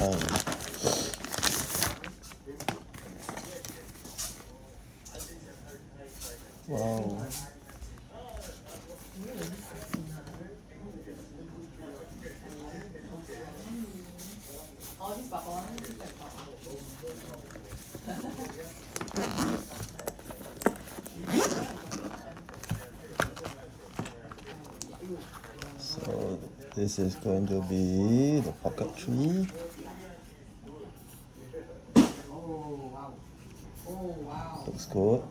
time. Wow. So this is going to be the Pocket 3. Looks good.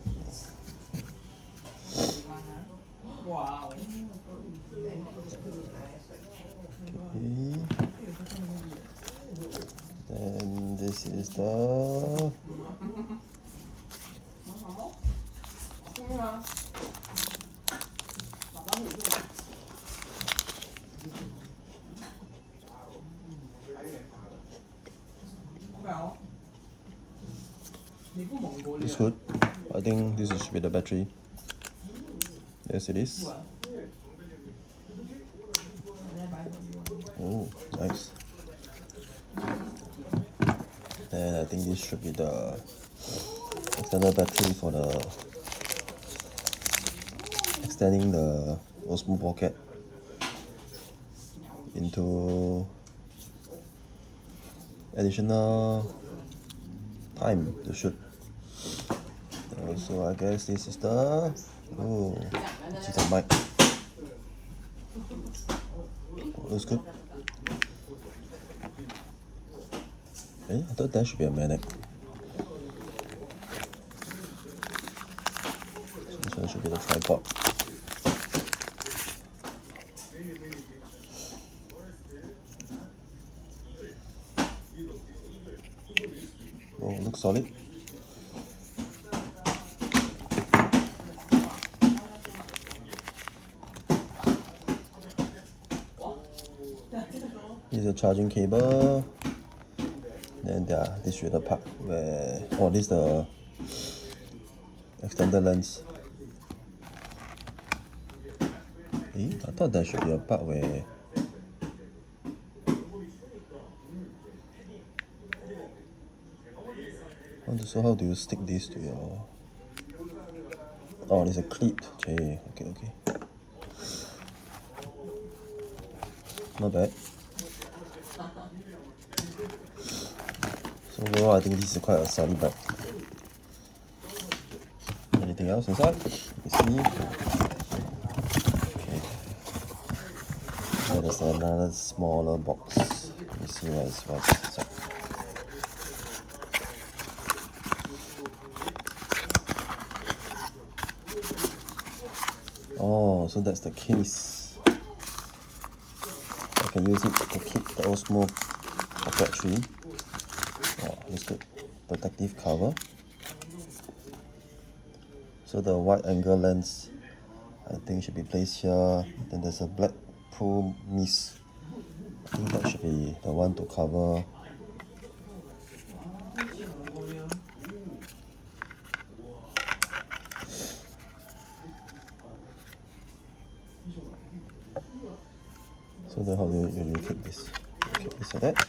Wow. Okay. Then this is the it's good. I think this is with the battery. Yes, it is. Oh, nice. And I think this should be the external battery for the extending the Osmo Pocket into additional time to shoot. So I guess this is the this is the mic. Looks good. I thought that should be a magnet. So this one should be the tripod. Oh, looks solid. This is a charging cable. Then there are this should the part where this is the extended lens. I thought there should be a part where so how do you stick this to your there's a clip. Okay. Not bad. So overall I think this is quite a solid bag. Anything else inside? Let me see. Okay. So there's another smaller box. Let me see what's inside. Oh, so that's the case. I can use it to keep the Osmo Pocket 3. Oh, that's good. Protective cover. So the wide angle lens, I think should be placed here. Then there's a black pro mist. I think that should be the one to cover. So then how do you take this? Okay, this like that.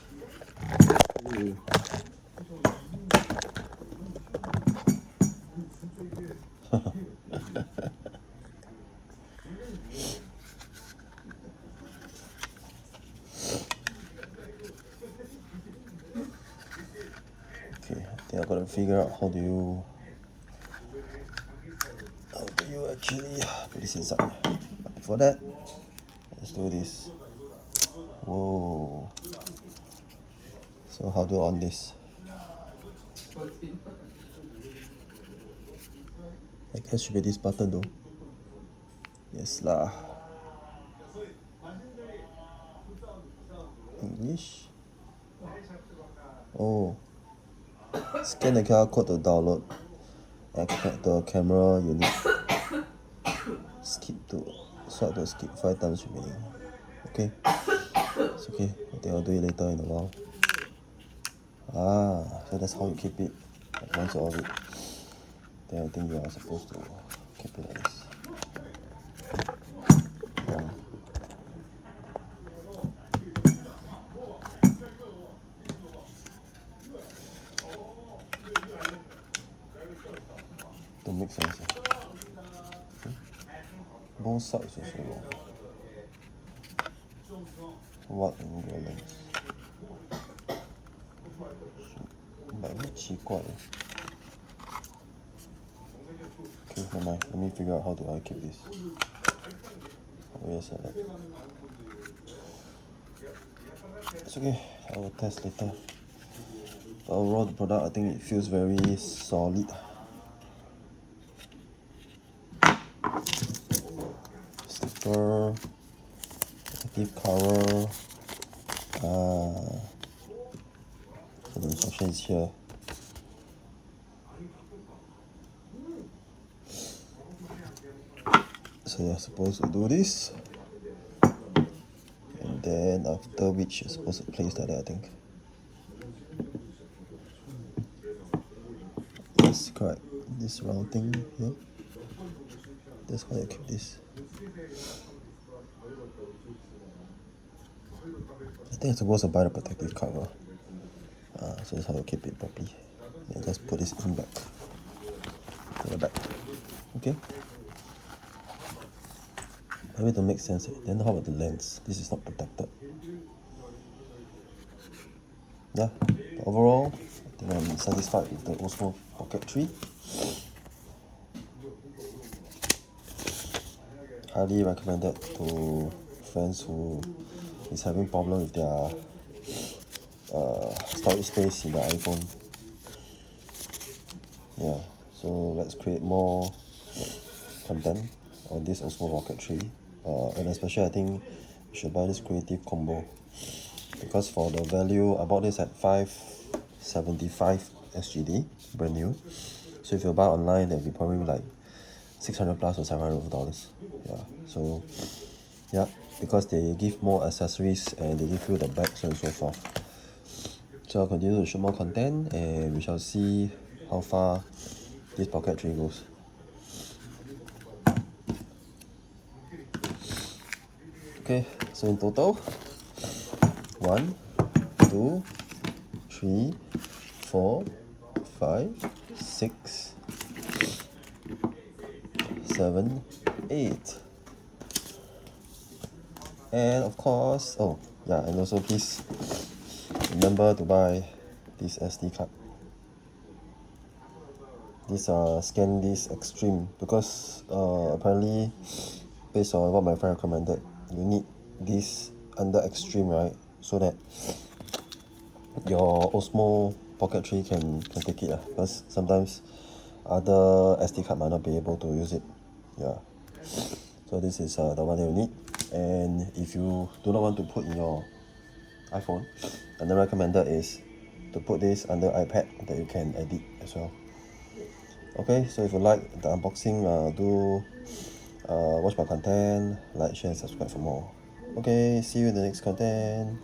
Okay, I think I gotta figure out how do you actually put this inside. But before that, let's do this. Whoa. So how do I on this? I guess should be this button though. Yes lah. English. Oh. Scan the QR code to download. Activate the camera unit. Swipe to skip 5 times remaining. Okay. It's okay. I think I'll do it later in a while. So that's how you keep it. Like once you off it, then I think you are supposed to keep it like this. Both sides also wrong. What angle lens? 蛮奇怪的。Okay, never mind. Let me figure out how do I keep this. Where's that? It's okay. I will test later. But overall, the product, I think it feels very solid. Sticker, deep cover. So the instruction is here. So you're supposed to do this, and then after which you're supposed to place like that, I think. Yes, correct. This round thing here. That's how you keep this. I think I'm supposed to buy the protective cover. So that's how you keep it properly. And just put this in back. To the back. Okay? Maybe to make sense. Then how about the lens? This is not protected. Yeah. Overall, I think I'm satisfied with the Osmo Pocket 3. Highly recommended to friends who is having problem with their storage space in the iPhone. Yeah, so let's create more content on this Osmo Pocket 3. And especially I think you should buy this creative combo, because for the value I bought this at 575 SGD, brand new. So if you buy online, that'll be probably like 600 plus or $700. Yeah, so yeah, because they give more accessories and they give you the bag, so and so forth. So I'll continue to shoot more content, and we shall see how far this Pocket 3 goes. Okay, so in total, 1, 2, 3, 4, 5, 6, 7, 8. And of course, oh yeah, and also please remember to buy this SD card. This scan this extreme, because apparently based on what my friend recommended, you need this under extreme, right, so that your Osmo Pocket 3 can take it, because sometimes other SD card might not be able to use it. Yeah, so this is the one that you need. And if you do not want to put in your iPhone, another recommended is to put this under iPad that you can edit as well. Okay, so if you like the unboxing, do watch my content, like, share and subscribe for more. Okay, see you in the next content.